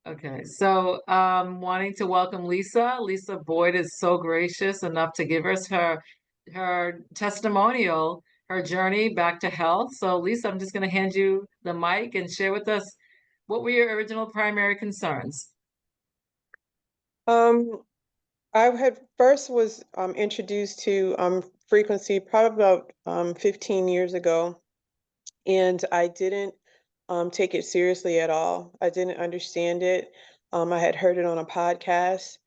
Okay, so wanting to welcome Lisa. Lisa Boyd is so gracious enough to give us her testimonial, her journey back to health. So Lisa, I'm just going to hand you the mic and share with us what were your original primary concerns? Um, I had first was introduced to frequency probably about 15 years ago, and I didn't take it seriously at all. I didn't understand it. I had heard it on a podcast,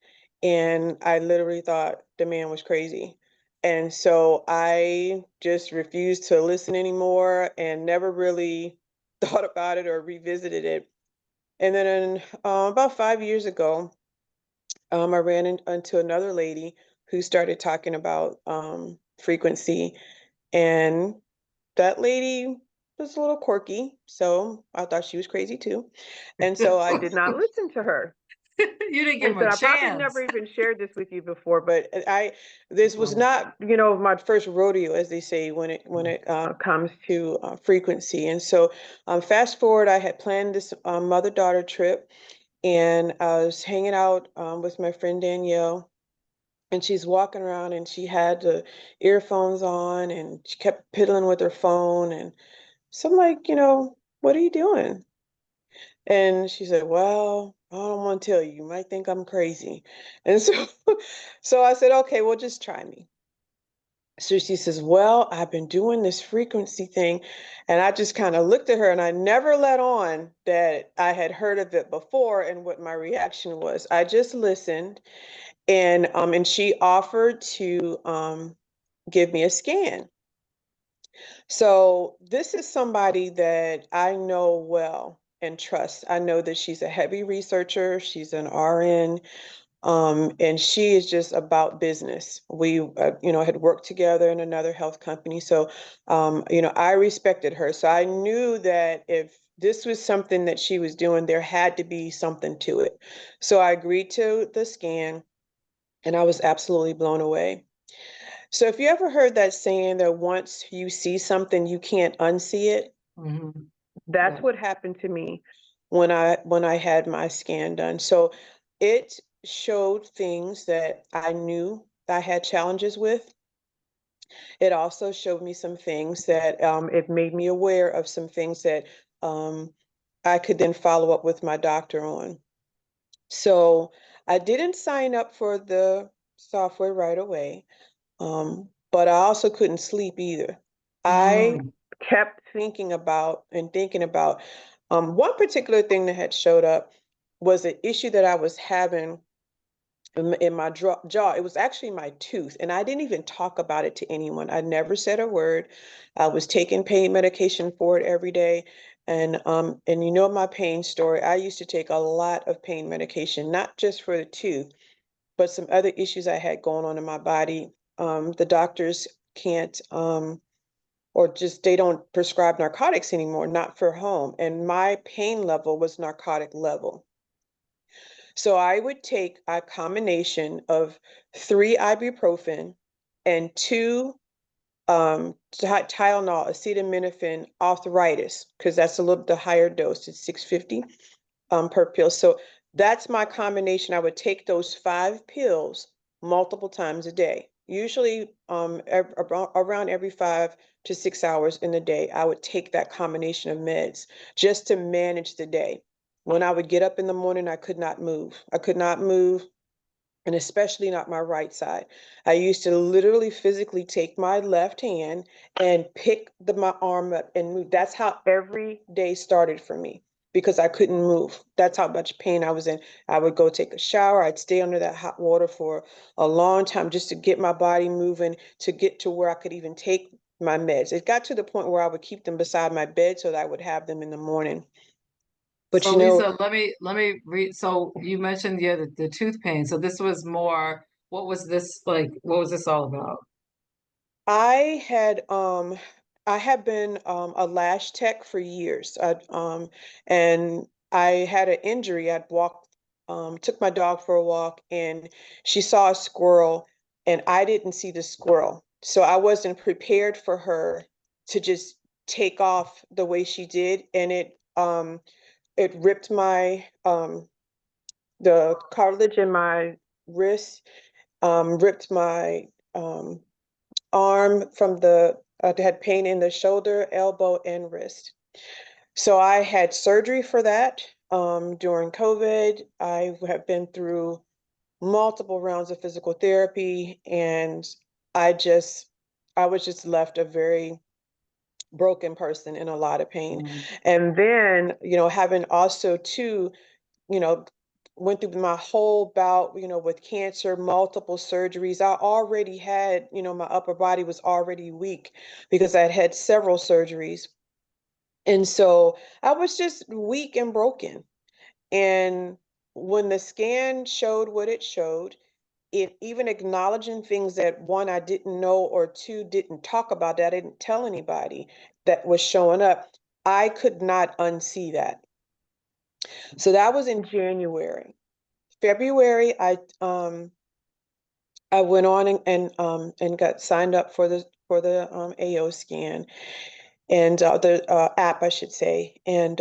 and I literally thought the man was crazy. And so I just refused to listen anymore and never really thought about it or revisited it. And then about 5 years ago, I ran into another lady who started talking about frequency, and that lady was a little quirky, so I thought she was crazy too. And so I did not listen to her. You didn't give And him so a I probably chance. never even shared this with you before, but this was Wow. not, my first rodeo, as they say, when it comes to frequency. And so, fast forward, I had planned this mother-daughter trip, and I was hanging out with my friend Danielle, and she's walking around and she had the earphones on and she kept piddling with her phone. And so I'm like, what are you doing? And she said, well, I don't want to tell you. You might think I'm crazy. And so, so I said, okay, well, just try me. So she says, well, I've been doing this frequency thing. And I just kind of looked at her and I never let on that I had heard of it before and what my reaction was. I just listened, and she offered to give me a scan. So this is somebody that I know well and trust. I know that she's a heavy researcher, she's an RN, and she is just about business. We, had worked together in another health company, so I respected her. So I knew that if this was something that she was doing, there had to be something to it. So I agreed to the scan, and I was absolutely blown away. So if you ever heard that saying that once you see something, you can't unsee it, Mhm. that's Yeah. what happened to me when I had my scan done. So it showed things that I knew I had challenges with. It also showed me some things that it made me aware of some things that um, I could then follow up with my doctor on. So I didn't sign up for the software right away. But I also couldn't sleep either. I Mm. kept thinking about and thinking about one particular thing that had showed up was an issue that I was having in my jaw. It was actually my tooth, and I didn't even talk about it to anyone. I never said a word. I was taking pain medication for it every day. And you know my pain story. I used to take a lot of pain medication, not just for the tooth, but some other issues I had going on in my body. The doctors can't, or just they don't prescribe narcotics anymore, not for home. And my pain level was narcotic level. So I would take a combination of 3 ibuprofen and two Tylenol, acetaminophen, arthritis, because that's a little the higher dose. It's 650 per pill. So that's my combination. I would take those 5 pills multiple times a day. Usually around every 5 to 6 hours in the day, I would take that combination of meds just to manage the day. When I would get up in the morning, I could not move. I could not move, and especially not my right side. I used to literally physically take my left hand and pick my arm up and move. That's how every day started for me because I couldn't move. That's how much pain I was in. I would go take a shower. I'd stay under that hot water for a long time just to get my body moving, to get to where I could even take my meds. It got to the point where I would keep them beside my bed so that I would have them in the morning. But So Lisa, let me read. So you mentioned, yeah, the tooth pain. So this was more, what was this like? What was this all about? I had I have been a lash tech for years. And I had an injury. I'd walked took my dog for a walk, and she saw a squirrel and I didn't see the squirrel. So I wasn't prepared for her to just take off the way she did, and it ripped my the cartilage in my wrist, ripped my arm from I had pain in the shoulder, elbow, and wrist. So I had surgery for that during COVID. I have been through multiple rounds of physical therapy, and I just, I was just left a very broken person in a lot of pain. Mm. And then, having also too, you know, went through my whole bout, with cancer, multiple surgeries. I already had, my upper body was already weak because I had had several surgeries. And so I was just weak and broken. And when the scan showed what it showed, it even acknowledging things that one, I didn't know, or two, didn't talk about, that I didn't tell anybody that was showing up, I could not unsee that. So that was in January. February, I went on and got signed up for the AO scan, and the app, I should say, and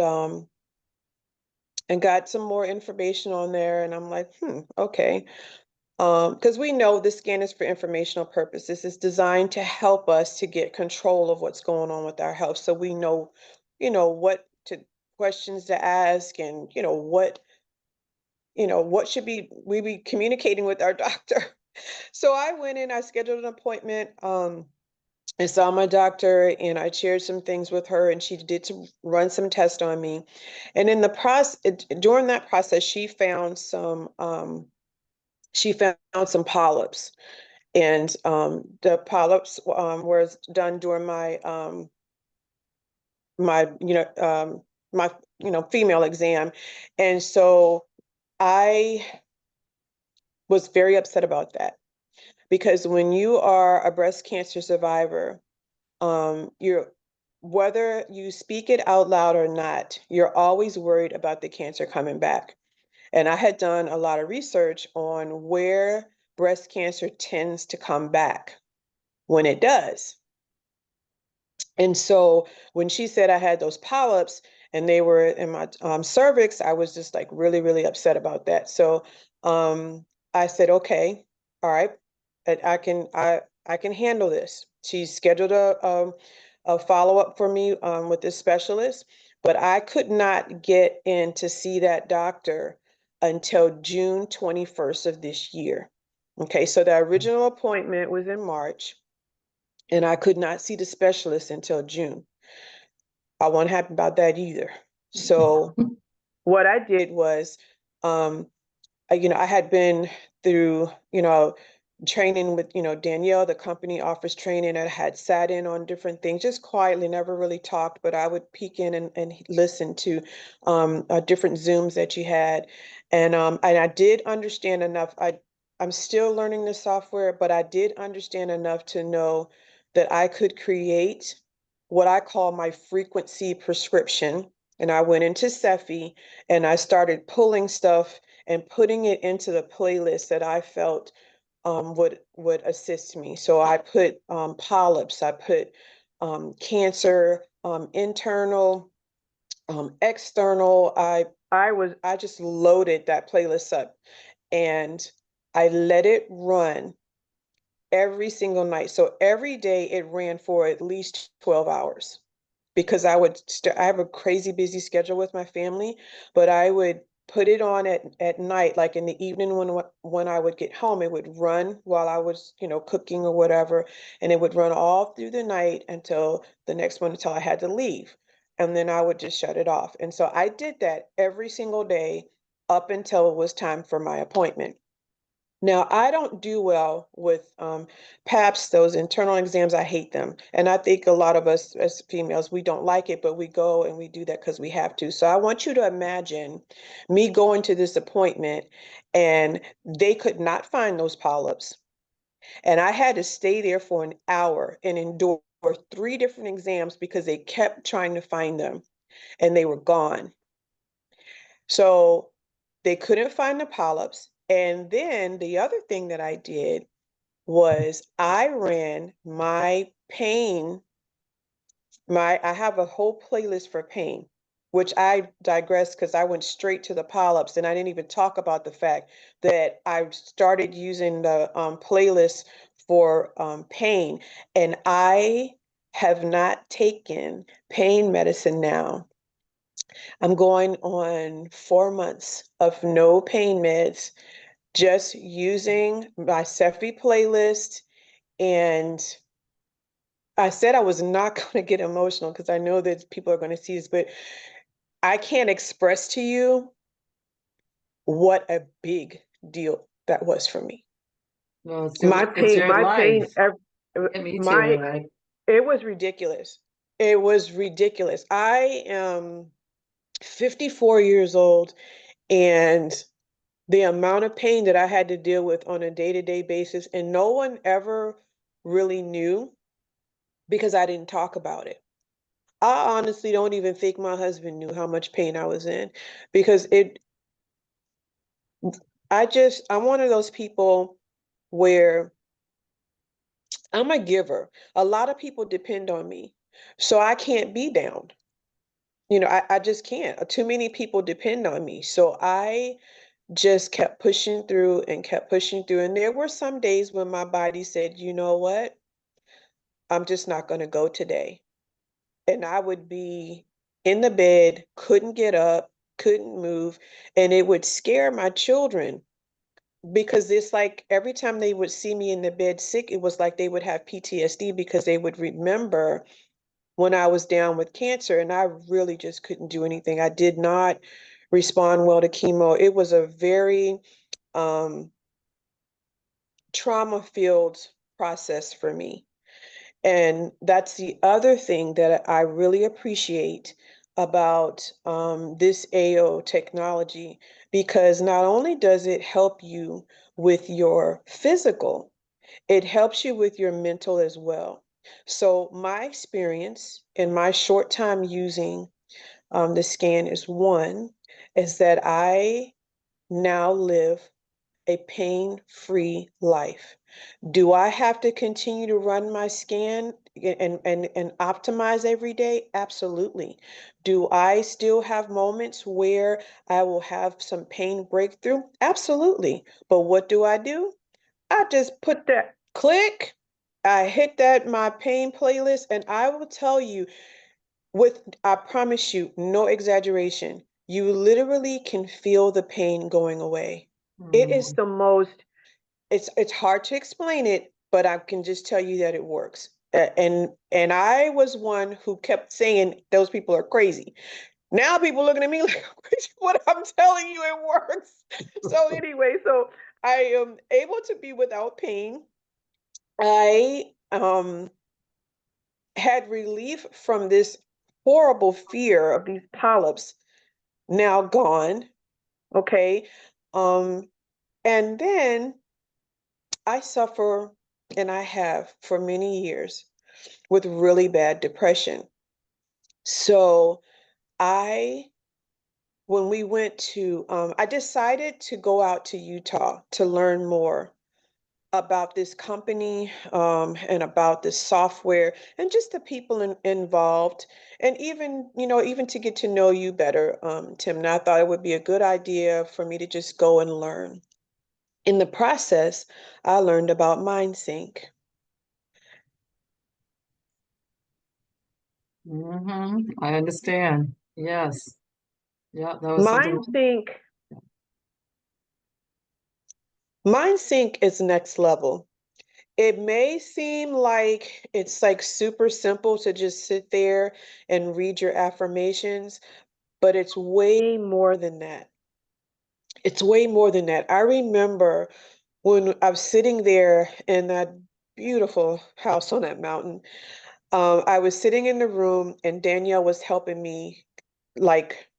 got some more information on there. And I'm like, okay. Because we know the scan is for informational purposes. It's designed to help us to get control of what's going on with our health. So we know, what to questions to ask, and what should we be communicating with our doctor. So I went in, I scheduled an appointment, I saw my doctor, and I shared some things with her, and she did run some tests on me. And in the process, during that process, she found some polyps, and the polyps was done during my my female exam. And so I was very upset about that, because when you are a breast cancer survivor, you're whether you speak it out loud or not, you're always worried about the cancer coming back. And I had done a lot of research on where breast cancer tends to come back when it does. And so when she said I had those polyps and they were in my cervix, I was just like really, really upset about that. So I said, okay, all right, I can handle this. She scheduled a follow-up for me with this specialist, but I could not get in to see that doctor until June 21st of this year. Okay, so the original appointment was in March, and I could not see the specialist until June. I wasn't happy about that either. So what I did was, um, I had been through, training with, Danielle. The company offers training. I had sat in on different things, just quietly, never really talked, but I would peek in and listen to different Zooms that you had. And I did understand enough. I'm still learning the software, but I did understand enough to know that I could create what I call my frequency prescription. And I went into Cephi, and I started pulling stuff and putting it into the playlist that I felt would assist me. So I put polyps, I put cancer, internal, external. I just loaded that playlist up, and I let it run every single night. So every day it ran for at least 12 hours, because I have a crazy busy schedule with my family, but I would put it on at night, like in the evening when I would get home. It would run while I was, cooking or whatever, and it would run all through the night until the next one, until I had to leave. And then I would just shut it off. And so I did that every single day up until it was time for my appointment. Now, I don't do well with PAPs, those internal exams. I hate them. And I think a lot of us as females, we don't like it, but we go and we do that because we have to. So I want you to imagine me going to this appointment, and they could not find those polyps. And I had to stay there for an hour and endure three different exams because they kept trying to find them, and they were gone. So they couldn't find the polyps. And then the other thing that I did was I ran my pain, I have a whole playlist for pain. which I digress because I went straight to the polyps and I didn't even talk about the fact that I started using the playlist for pain, and I have not taken pain medicine now. I'm going on 4 months of no pain meds, just using my Cephi playlist. And I said I was not going to get emotional because I know that people are going to see this, but I can't express to you what a big deal that was for me. Well, it's My your life. pain, Yeah, me too. my, it was ridiculous. It was ridiculous. I am 54 years old, and the amount of pain that I had to deal with on a day-to-day basis, and no one ever really knew because I didn't talk about it. I honestly don't even think my husband knew how much pain I was in because I'm one of those people where I'm a giver. A lot of people depend on me, so I can't be down. I just can't. Too many people depend on me. So I just kept pushing through and kept pushing through. And there were some days when my body said, you know what? I'm just not going to go today. And I would be in the bed, couldn't get up, couldn't move. And it would scare my children because it's like every time they would see me in the bed sick, it was like they would have PTSD because they would remember when I was down with cancer and I really just couldn't do anything. I did not respond well to chemo. It was a very um, trauma-filled process for me. And that's the other thing that I really appreciate about this AO technology, because not only does it help you with your physical, it helps you with your mental as well. So my experience in my short time using the scan is that I now live a pain-free life. Do I have to continue to run my scan and optimize every day? Absolutely. Do I still have moments where I will have some pain breakthrough? Absolutely. But what do? I just put that click, I hit that my pain playlist, and I will tell you I promise you, no exaggeration, you literally can feel the pain going away. It is Mm. the most it's hard to explain it, but I can just tell you that it works. And I was one who kept saying those people are crazy. Now people looking at me like I'm crazy. What I'm telling you, it works. So anyway, so I am able to be without pain. I had relief from this horrible fear of these polyps now gone. Okay. Um, and then I suffer, and I have for many years, with really bad depression. So I, when we went to, I decided to go out to Utah to learn more about this company and about this software and just the people involved. And even, even to get to know you better, Tim, and I thought it would be a good idea for me to just go and learn. In the process, I learned about MindSync. I understand. Yes. Yeah, that was something. MindSync, MindSync is next level. It may seem like it's like super simple to just sit there and read your affirmations, but it's way more than that. It's way more than that. I remember when I was sitting there in that beautiful house on that mountain. I was sitting in the room and Danielle was helping me like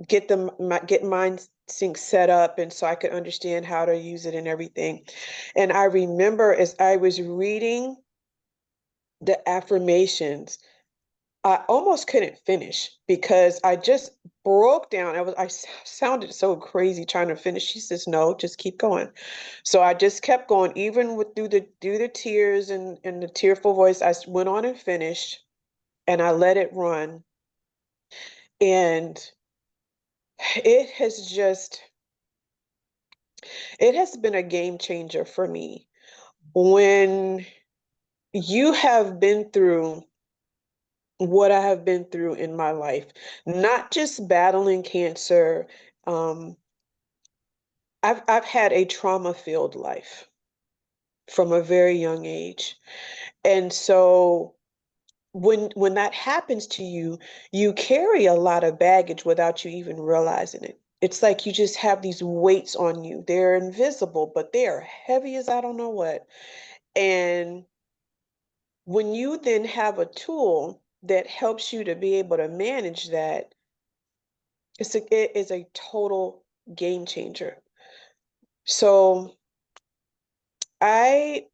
get MindSync set up and so I could understand how to use it and everything. And I remember as I was reading the affirmations, I almost couldn't finish because I just broke down. Sounded so crazy trying to finish. She says, "No, just keep going." So I just kept going, even with through the tears and the tearful voice. Went on and finished, and I let it run. And it has just, it has been a game changer for me. When you have been through what I have been through in my life, not just battling cancer, um, I've had a trauma-filled life from a very young age. And so when that happens to you, you carry a lot of baggage without you even realizing it. It's like you just have these weights on you. They're invisible, but they are heavy as I don't know what. And when you then have a tool that helps you to be able to manage that, it is a total game changer. So I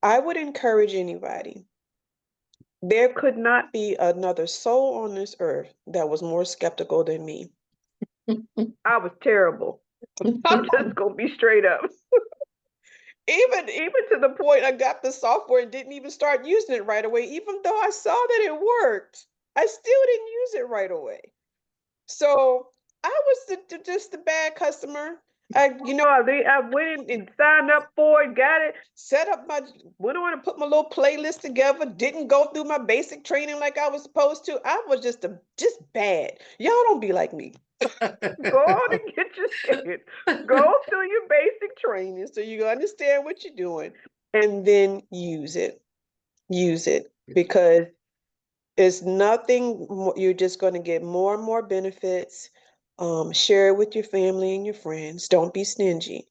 I would encourage anybody. There could not be another soul on this earth that was more skeptical than me. I was terrible. I'm just gonna be straight up. Even to the point I got the software and didn't even start using it right away, even though I saw that it worked. I still didn't use it right away. So I was just the bad customer. I went and signed up for it, got it, set up went on and put my little playlist together, didn't go through my basic training like I was supposed to. I was just bad. Y'all don't be like me. Go on and get your shit. Go through your basic training so you understand what you're doing and then use it. Use it because it's nothing, you're just going to get more and more benefits. Share it with your family and your friends. Don't be stingy.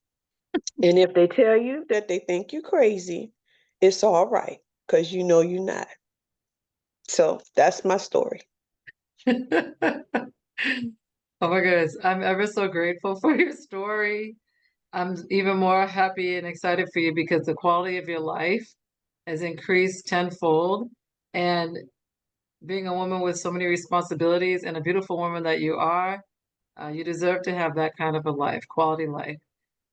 And if they tell you that they think you're crazy, it's all right because you know you're not. So that's my story. Oh my goodness, I'm ever so grateful for your story. I'm even more happy and excited for you because the quality of your life has increased tenfold. And being a woman with so many responsibilities and a beautiful woman that you are, you deserve to have that kind of a life, quality life.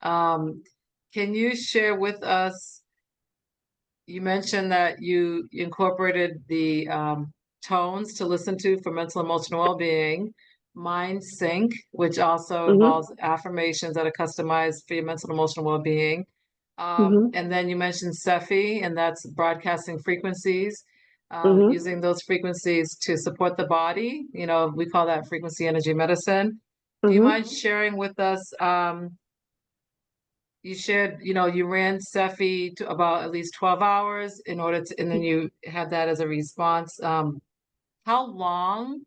Um, can you share with us? You mentioned that you incorporated the tones to listen to for mental emotional well-being, Mind Sync, which also Mm-hmm. involves affirmations that are customized for your mental emotional well-being. Mm-hmm. And then you mentioned Cephi, and that's broadcasting frequencies, Mm-hmm. using those frequencies to support the body. You know, we call that frequency energy medicine. Do you Mm-hmm. mind sharing with us? You shared, you ran Cephi to about at least 12 hours in order to, and then you had that as a response. How long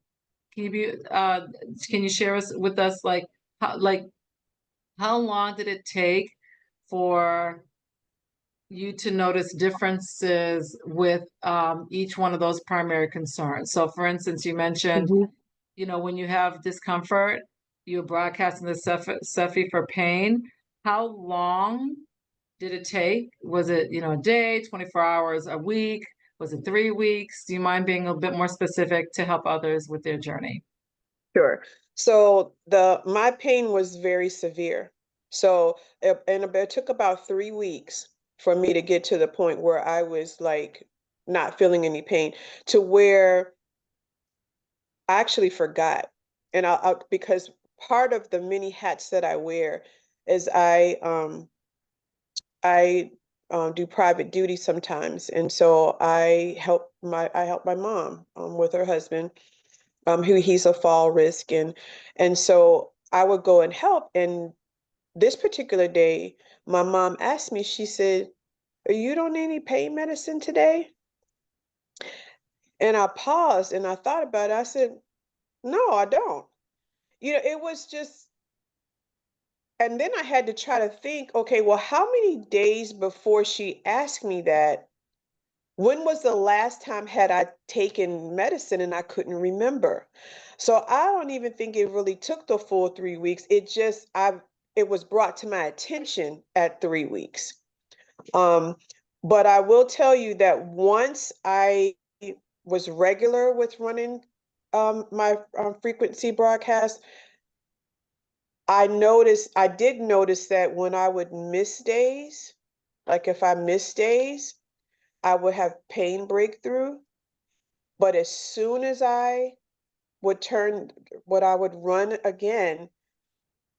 can you be, can you share with us, like, how long did it take for you to notice differences with each one of those primary concerns? So for instance, you mentioned, Mm-hmm. when you have discomfort, you're broadcasting the Cephi for pain. How long did it take? Was it, a day, 24 hours, a week? Was it 3 weeks? Do you mind being a bit more specific to help others with their journey? Sure. So my pain was very severe. So it took about 3 weeks for me to get to the point where I was like not feeling any pain, to where I actually forgot. And because part of the many hats that I wear is I do private duty sometimes, and so I help my mom with her husband, who he's a fall risk, and so I would go and help. And this particular day, my mom asked me, she said, "You don't need any pain medicine today?" And I paused and I thought about it. I said, "No, I don't." It was just, and then I had to try to think, okay, well, how many days before she asked me that, when was the last time had I taken medicine and I couldn't remember? So I don't even think it really took the full 3 weeks. It was brought to my attention at 3 weeks. Um, but I will tell you that once I was regular with running my frequency broadcast, I did notice that when I would miss days, like if I missed days, I would have pain breakthrough. But as soon as I would turn, what I would run again,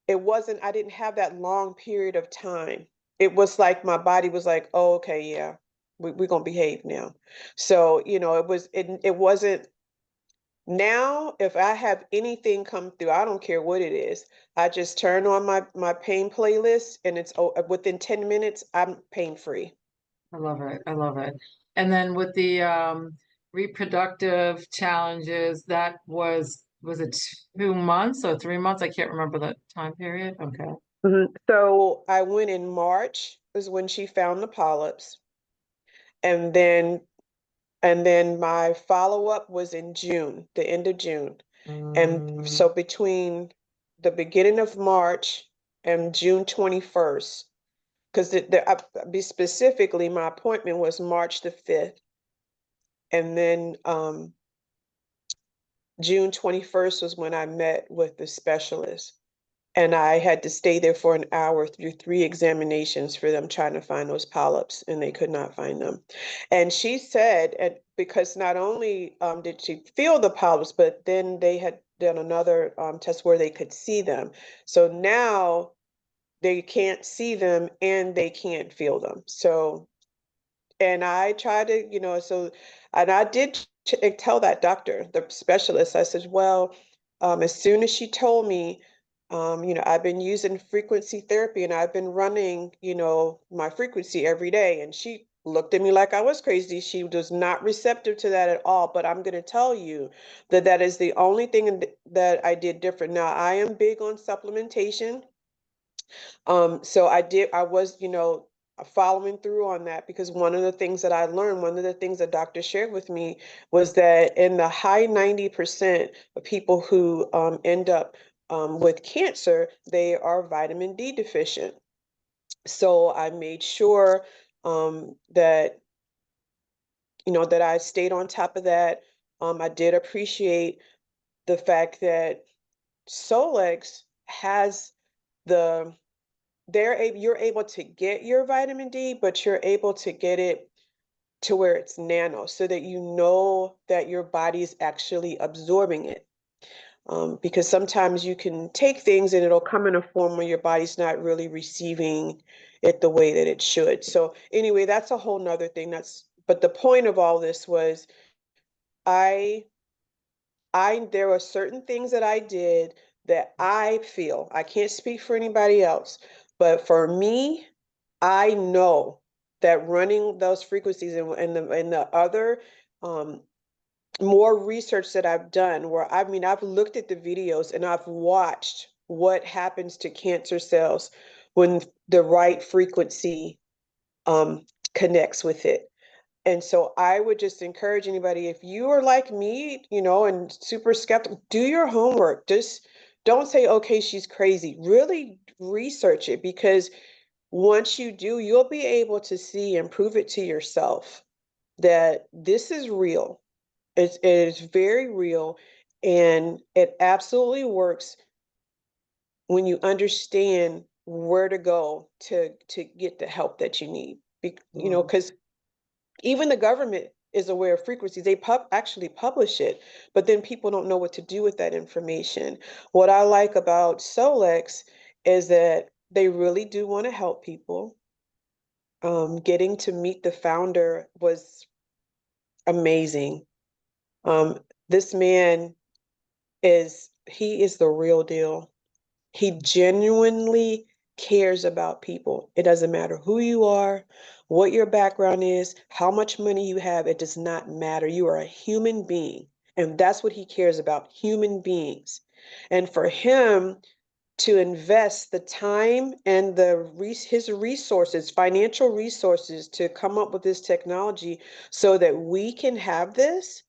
it wasn't, I didn't have that long period of time. It was like my body was like, oh, okay, yeah, we're gonna behave now. So, it wasn't. Now, if I have anything come through, I don't care what it is. I just turn on my pain playlist, and it's within 10 minutes, I'm pain free. I love it. I love it. And then with the reproductive challenges, that was it 2 months or 3 months? I can't remember the time period. Okay. So I went in March is when she found the polyps, and then my follow-up was in June, the end of June. And Mm, so between the beginning of March and June 21st, because be specifically, my appointment was March the 5th, and then June 21st was when I met with the specialist. And I had to stay there for an hour through three examinations for them trying to find those polyps, and they could not find them. And she said, and because not only did she feel the polyps, but then they had done another test where they could see them. So now they can't see them and they can't feel them. So, and I tried to, and I did tell that doctor, the specialist, I said, well, as soon as she told me, I've been using frequency therapy and I've been running, my frequency every day. And she looked at me like I was crazy. She was not receptive to that at all. But I'm going to tell you that that is the only thing that I did different. Now, I am big on supplementation. So I was, following through on that, because one of the things that I learned, one of the things that doctor shared with me was that in the high 90% of people who end up with cancer, they are vitamin D deficient. So I made sure that, that I stayed on top of that. I did appreciate the fact that Solex has the you're able to get your vitamin D, but you're able to get it to where it's nano, so that you know that your body is actually absorbing it. Because sometimes you can take things and it'll come in a form where your body's not really receiving it the way that it should. So anyway, that's a whole nother thing. But the point of all this was, I there were certain things that I did that I feel, I can't speak for anybody else, but for me, I know that running those frequencies, and the other um, more research that I've done, where I've looked at the videos and I've watched what happens to cancer cells when the right frequency um, connects with it. And so I would just encourage anybody, if you are like me, and super skeptical, do your homework. Just don't say, okay, she's crazy. Really research it, because once you do, you'll be able to see and prove it to yourself that this is real. It is very real, and it absolutely works when you understand where to go to get the help that you need. mm. Because even the government is aware of frequencies. They actually publish it, but then people don't know what to do with that information. What I like about Solex is that they really do want to help people. Getting to meet the founder was amazing. This man he is the real deal. He genuinely cares about people. It doesn't matter who you are, what your background is, how much money you have. It does not matter. You are a human being. And that's what he cares about, human beings. And for him to invest the time and his resources, financial resources, to come up with this technology so that we can have this,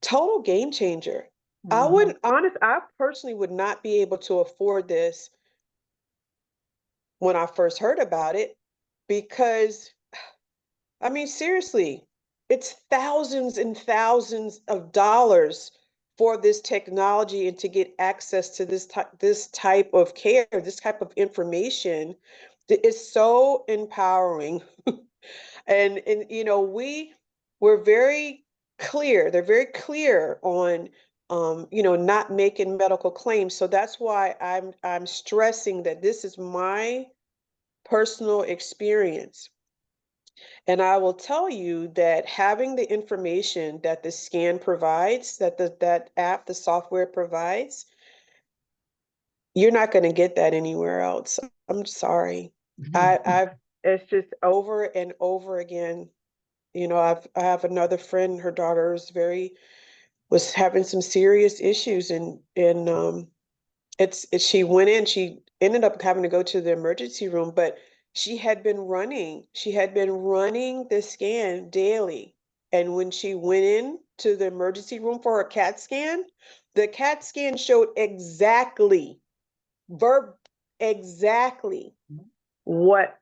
total game changer. Mhm. I personally would not be able to afford this when I first heard about it, because, I mean, seriously, it's thousands and thousands of dollars for this technology, and to get access to this type of care, this type of information. It's so empowering. And we're very clear. They're very clear on, not making medical claims. So that's why I'm stressing that this is my personal experience. And I will tell you that having the information that the scan provides, that app, the software provides, you're not going to get that anywhere else. I'm sorry. I've it's just over and over again. I have another friend, her daughter was having some serious issues, and she went in, she ended up having to go to the emergency room, but she had been running the scan daily. And when she went in to the emergency room for her CAT scan, the CAT scan showed verb exactly what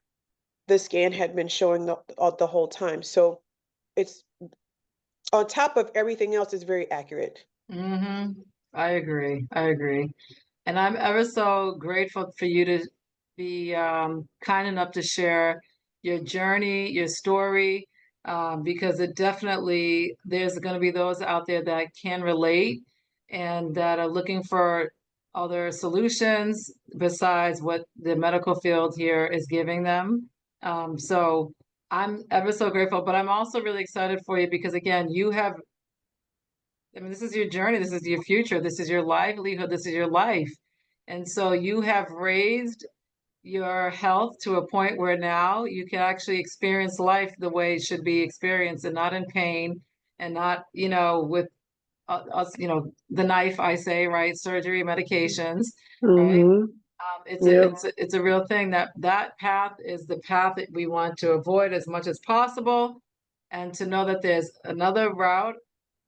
the scan had been showing the whole time. So it's on top of everything else, it's very accurate. Mm-hmm. I agree. I agree. And I'm ever so grateful for you to be kind enough to share your journey, your story, because it definitely, there's going to be those out there that can relate and that are looking for other solutions besides what the medical field here is giving them. So I'm ever so grateful, but I'm also really excited for you because, again, I mean, this is your journey, this is your future, this is your livelihood, this is your life. And so you have raised your health to a point where now you can actually experience life the way it should be experienced and not in pain and not, with us, the knife, I say, right? Surgery, medications, right? Mm-hmm. It's a, Yep. it's a, it's a real thing that path is the path that we want to avoid as much as possible. And to know that there's another route,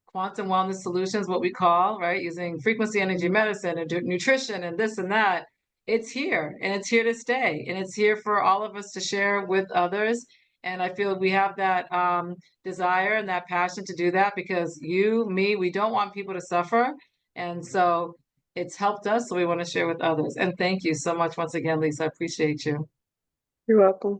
quantum wellness solutions, what we call, right, using frequency energy medicine and nutrition and this and that. It's here and it's here to stay. And it's here for all of us to share with others. And I feel we have that desire and that passion to do that because you, me, we don't want people to suffer. And so it's helped us. So we want to share with others. And thank you so much once again, Lisa. I appreciate you. You're welcome.